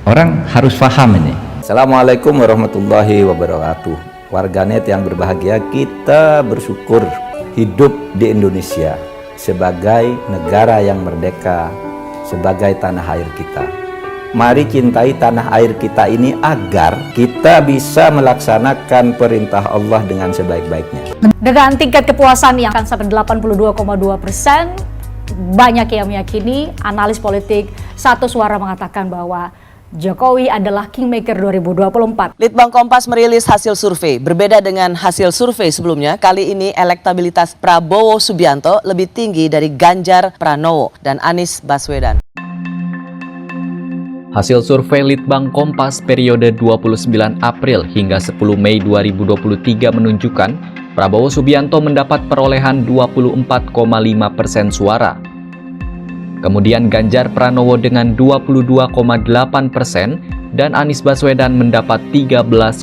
Orang harus paham ini. Assalamualaikum warahmatullahi wabarakatuh. Warganet yang berbahagia, kita bersyukur hidup di Indonesia sebagai negara yang merdeka, sebagai tanah air kita. Mari cintai tanah air kita ini agar kita bisa melaksanakan perintah Allah dengan sebaik-baiknya. Dengan tingkat kepuasan yang akan sampai 82,2%, banyak yang meyakini, analis politik satu suara mengatakan bahwa Jokowi adalah Kingmaker 2024. Litbang Kompas merilis hasil survei. Berbeda dengan hasil survei sebelumnya, kali ini elektabilitas Prabowo Subianto lebih tinggi dari Ganjar Pranowo dan Anies Baswedan. Hasil survei Litbang Kompas periode 29 April hingga 10 Mei 2023 menunjukkan Prabowo Subianto mendapat perolehan 24,5% suara. Kemudian Ganjar Pranowo dengan 22,8% dan Anies Baswedan mendapat 13,6%.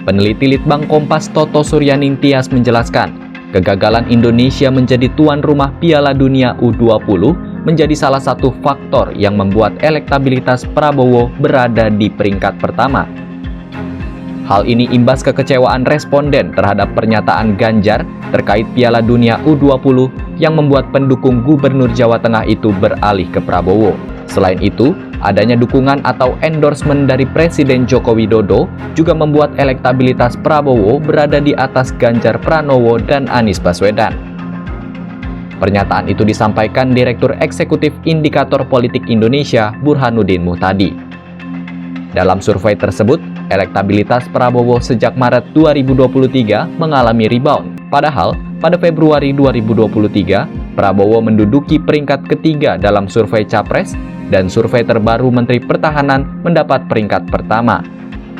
Peneliti Litbang Kompas Toto Suryaningtyas menjelaskan, kegagalan Indonesia menjadi tuan rumah Piala Dunia U20 menjadi salah satu faktor yang membuat elektabilitas Prabowo berada di peringkat pertama. Hal ini imbas kekecewaan responden terhadap pernyataan Ganjar terkait Piala Dunia U20 yang membuat pendukung Gubernur Jawa Tengah itu beralih ke Prabowo. Selain itu, adanya dukungan atau endorsement dari Presiden Joko Widodo juga membuat elektabilitas Prabowo berada di atas Ganjar Pranowo dan Anies Baswedan. Pernyataan itu disampaikan Direktur Eksekutif Indikator Politik Indonesia, Burhanuddin Muhtadi. Dalam survei tersebut, elektabilitas Prabowo sejak Maret 2023 mengalami rebound. Padahal, pada Februari 2023, Prabowo menduduki peringkat ketiga dalam survei Capres dan survei terbaru Menteri Pertahanan mendapat peringkat pertama.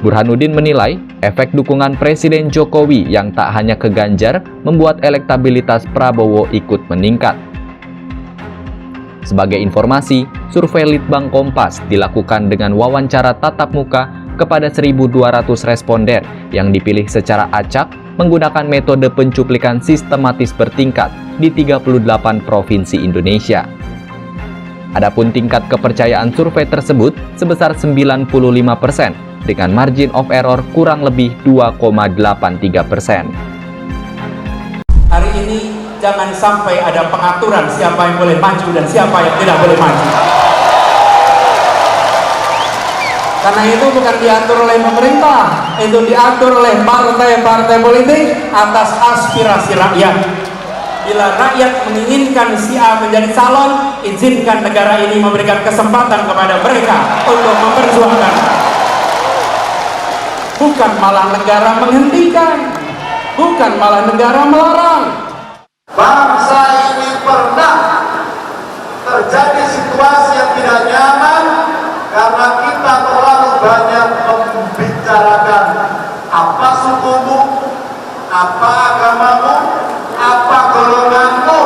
Burhanuddin menilai, efek dukungan Presiden Jokowi yang tak hanya ke Ganjar membuat elektabilitas Prabowo ikut meningkat. Sebagai informasi, survei Litbang Kompas dilakukan dengan wawancara tatap muka kepada 1.200 responden yang dipilih secara acak menggunakan metode pencuplikan sistematis bertingkat di 38 provinsi Indonesia. Adapun tingkat kepercayaan survei tersebut sebesar 95% dengan margin of error kurang lebih 2,83%. Hari ini jangan sampai ada pengaturan siapa yang boleh maju dan siapa yang tidak boleh maju. Karena itu bukan diatur oleh pemerintah, itu diatur oleh partai-partai politik atas aspirasi rakyat. Bila rakyat menginginkan si A menjadi calon, izinkan negara ini memberikan kesempatan kepada mereka untuk memperjuangkan. Bukan malah negara menghentikan, bukan malah negara melarang. Bangsa ini pernah terjadi situasi yang tidak nyaman karena kita terlalu banyak membicarakan apa sukumu, apa agamamu, apa golonganmu.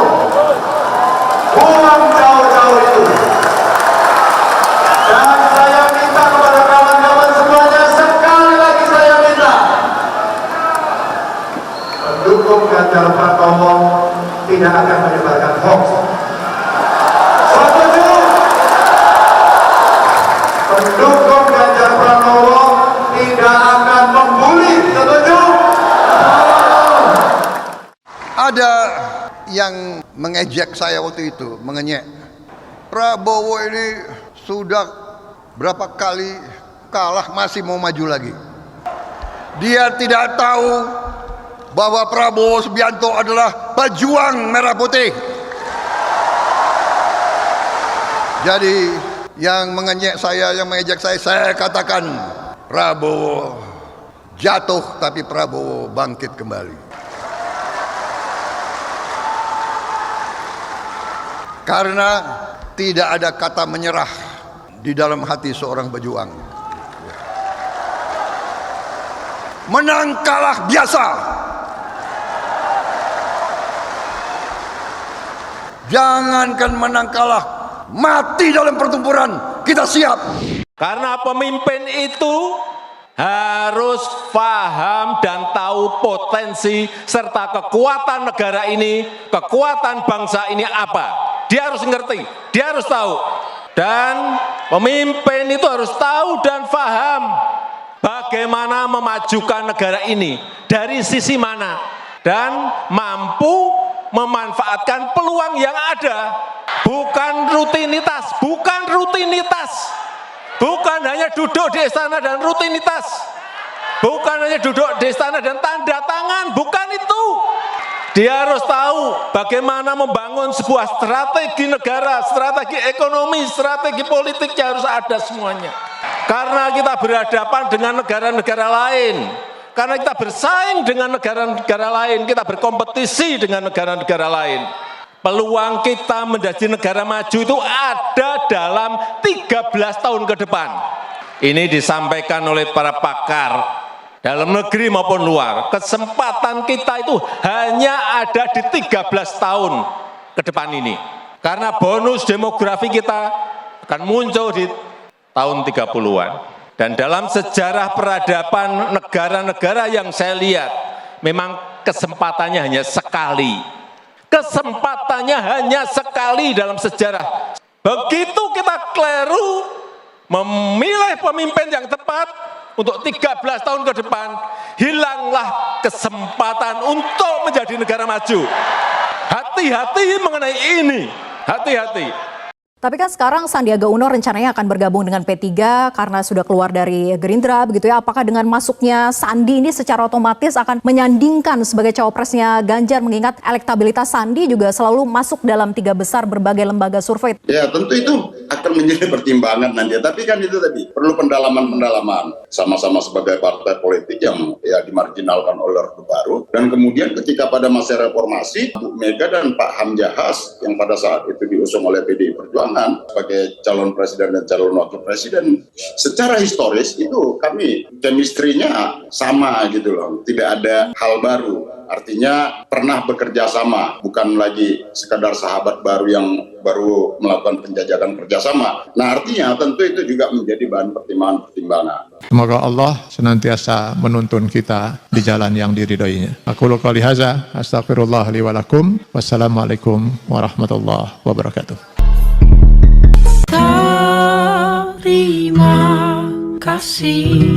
Buang jauh-jauh itu. Dan saya minta kepada kawan-kawan semuanya, sekali lagi saya minta, pendukung Ganjar Pranowo tidak akan menyebarkan hoax. Setuju? Pendukung Ganjar Pranowo tidak akan membuli. Setuju? Ada yang mengejek saya waktu itu, mengenyek. Prabowo ini sudah berapa kali kalah masih mau maju lagi. Dia tidak tahu bahwa Prabowo Subianto adalah pejuang merah putih. Jadi yang mengenyek saya, yang mengejek saya katakan Prabowo jatuh tapi Prabowo bangkit kembali. Karena tidak ada kata menyerah di dalam hati seorang pejuang. Menang kalah biasa. Jangankan menang kalah, mati dalam pertempuran, kita siap. Karena pemimpin itu harus paham dan tahu potensi serta kekuatan negara ini, kekuatan bangsa ini apa. Dia harus ngerti, dia harus tahu. Dan Pemimpin itu harus tahu dan paham bagaimana memajukan negara ini, dari sisi mana, dan mampu memanfaatkan peluang yang ada. Bukan rutinitas, bukan hanya duduk di istana dan rutinitas, bukan hanya duduk di istana dan tanda tangan, bukan itu. Dia harus tahu bagaimana membangun sebuah strategi negara, strategi ekonomi, strategi politik yang harus ada semuanya. Karena kita berhadapan dengan negara-negara lain, karena kita bersaing dengan negara-negara lain, kita berkompetisi dengan negara-negara lain. Peluang kita menjadi negara maju itu ada dalam 13 tahun ke depan. Ini disampaikan oleh para pakar dalam negeri maupun luar. Kesempatan kita itu hanya ada di 13 tahun ke depan ini. Karena bonus demografi kita akan muncul di tahun 30-an. Dan dalam sejarah peradaban negara-negara yang saya lihat, memang kesempatannya hanya sekali. Kesempatannya hanya sekali dalam sejarah. Begitu kita keliru memilih pemimpin yang tepat untuk 13 tahun ke depan, hilanglah kesempatan untuk menjadi negara maju. Hati-hati mengenai ini, hati-hati. Tapi kan sekarang Sandiaga Uno rencananya akan bergabung dengan P3 karena sudah keluar dari Gerindra begitu ya. Apakah dengan masuknya Sandi ini secara otomatis akan menyandingkan sebagai cawapresnya Ganjar, mengingat elektabilitas Sandi juga selalu masuk dalam 3 besar berbagai lembaga survei? Ya tentu itu akan menjadi pertimbangan nanti. Tapi kan itu tadi perlu pendalaman-pendalaman. Sama-sama sebagai partai politik yang ya dimarginalkan oleh Orde Baru. Dan kemudian ketika pada masa reformasi, Bu Mega dan Pak Hamzahas yang pada saat itu diusung oleh PDI Perjuangan sebagai calon presiden dan calon wakil presiden, secara historis itu kami chemistry-nya sama gitu loh, tidak ada hal baru, artinya pernah bekerja sama, bukan lagi sekadar sahabat baru yang baru melakukan penjajakan kerjasama. Nah artinya tentu itu juga menjadi bahan pertimbangan-pertimbangan. Semoga Allah senantiasa menuntun kita di jalan yang diridhoinya. Aku qouli hadza, astaghfirullah li wa lakum. Wassalamualaikum warahmatullahi wabarakatuh. Terima kasih.